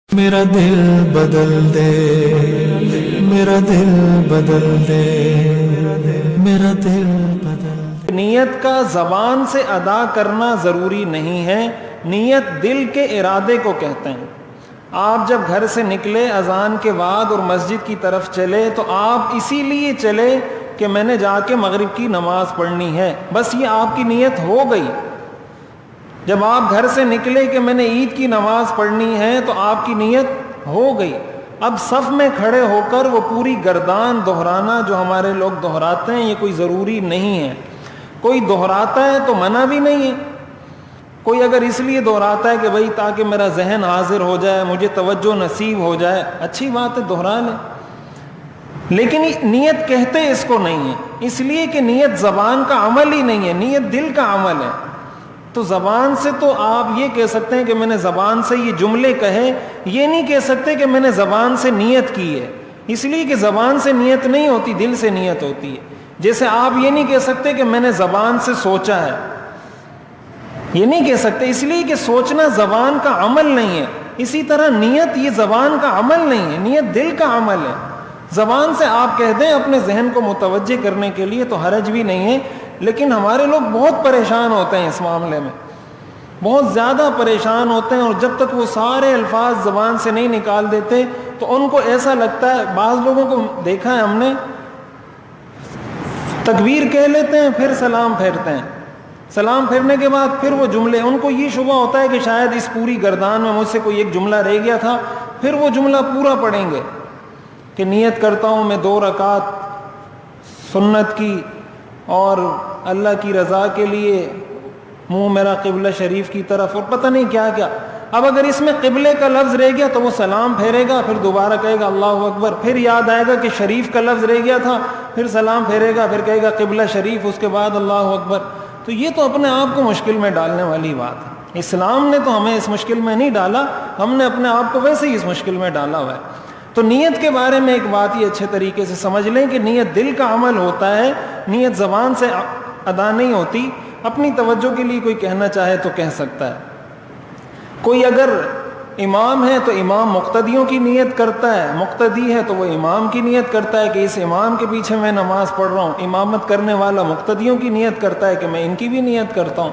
میرا دل بدل دے، میرا دل بدل دے، میرا دل بدل دے۔ نیت کا زبان سے ادا کرنا ضروری نہیں ہے، نیت دل کے ارادے کو کہتے ہیں۔ آپ جب گھر سے نکلے اذان کے بعد اور مسجد کی طرف چلے تو آپ اسی لیے چلے کہ میں نے جا کے مغرب کی نماز پڑھنی ہے، بس یہ آپ کی نیت ہو گئی۔ جب آپ گھر سے نکلے کہ میں نے عید کی نماز پڑھنی ہے تو آپ کی نیت ہو گئی۔ اب صف میں کھڑے ہو کر وہ پوری گردان دہرانا جو ہمارے لوگ دہراتے ہیں، یہ کوئی ضروری نہیں ہے۔ کوئی دہراتا ہے تو منع بھی نہیں ہے، کوئی اگر اس لیے دہراتا ہے کہ بھئی تاکہ میرا ذہن حاضر ہو جائے، مجھے توجہ نصیب ہو جائے، اچھی بات ہے، دہرا لیں، لیکن نیت کہتے اس کو نہیں ہے، اس لیے کہ نیت زبان کا عمل ہی نہیں ہے، نیت دل کا عمل ہے۔ تو زبان سے تو آپ یہ کہہ سکتے ہیں کہ میں نے زبان سے یہ جملے کہے، یہ نہیں کہہ سکتے کہ میں نے زبان سے نیت کی ہے، اس لیے کہ زبان سے نیت نہیں ہوتی، دل سے نیت ہوتی ہے۔ جیسے آپ یہ نہیں کہہ سکتے کہ میں نے زبان سے سوچا ہے، یہ نہیں کہہ سکتے، اس لیے کہ سوچنا زبان کا عمل نہیں ہے۔ اسی طرح نیت یہ زبان کا عمل نہیں ہے، نیت دل کا عمل ہے۔ زبان سے آپ کہہ دیں اپنے ذہن کو متوجہ کرنے کے لیے تو حرج بھی نہیں ہے، لیکن ہمارے لوگ بہت پریشان ہوتے ہیں اس معاملے میں، بہت زیادہ پریشان ہوتے ہیں، اور جب تک وہ سارے الفاظ زبان سے نہیں نکال دیتے تو ان کو ایسا لگتا ہے، بعض لوگوں کو دیکھا ہے ہم نے، تکبیر کہہ لیتے ہیں پھر سلام پھیرتے ہیں، سلام پھیرنے کے بعد پھر وہ جملے، ان کو یہ شبہ ہوتا ہے کہ شاید اس پوری گردان میں مجھ سے کوئی ایک جملہ رہ گیا تھا، پھر وہ جملہ پورا پڑھیں گے کہ نیت کرتا ہوں میں 2 رکعت سنت کی اور اللہ کی رضا کے لیے منہ میرا قبلہ شریف کی طرف، اور پتہ نہیں کیا کیا۔ اب اگر اس میں قبلے کا لفظ رہ گیا تو وہ سلام پھیرے گا، پھر دوبارہ کہے گا اللہ اکبر، پھر یاد آئے گا کہ شریف کا لفظ رہ گیا تھا، پھر سلام پھیرے گا، پھر کہے گا قبلہ شریف، اس کے بعد اللہ اکبر۔ تو یہ تو اپنے آپ کو مشکل میں ڈالنے والی بات ہے۔ اسلام نے تو ہمیں اس مشکل میں نہیں ڈالا، ہم نے اپنے آپ کو ویسے ہی اس مشکل میں ڈالا ہوا ہے۔ تو نیت کے بارے میں ایک بات یہ اچھے طریقے سے سمجھ لیں کہ نیت دل کا عمل ہوتا ہے، نیت زبان سے ادا نہیں ہوتی۔ اپنی توجہ کے لیے کوئی کہنا چاہے تو کہہ سکتا ہے۔ کوئی اگر امام ہے تو امام مقتدیوں کی نیت کرتا ہے، مقتدی ہے تو وہ امام کی نیت کرتا ہے کہ اس امام کے پیچھے میں نماز پڑھ رہا ہوں، امامت کرنے والا مقتدیوں کی نیت کرتا ہے کہ میں ان کی بھی نیت کرتا ہوں۔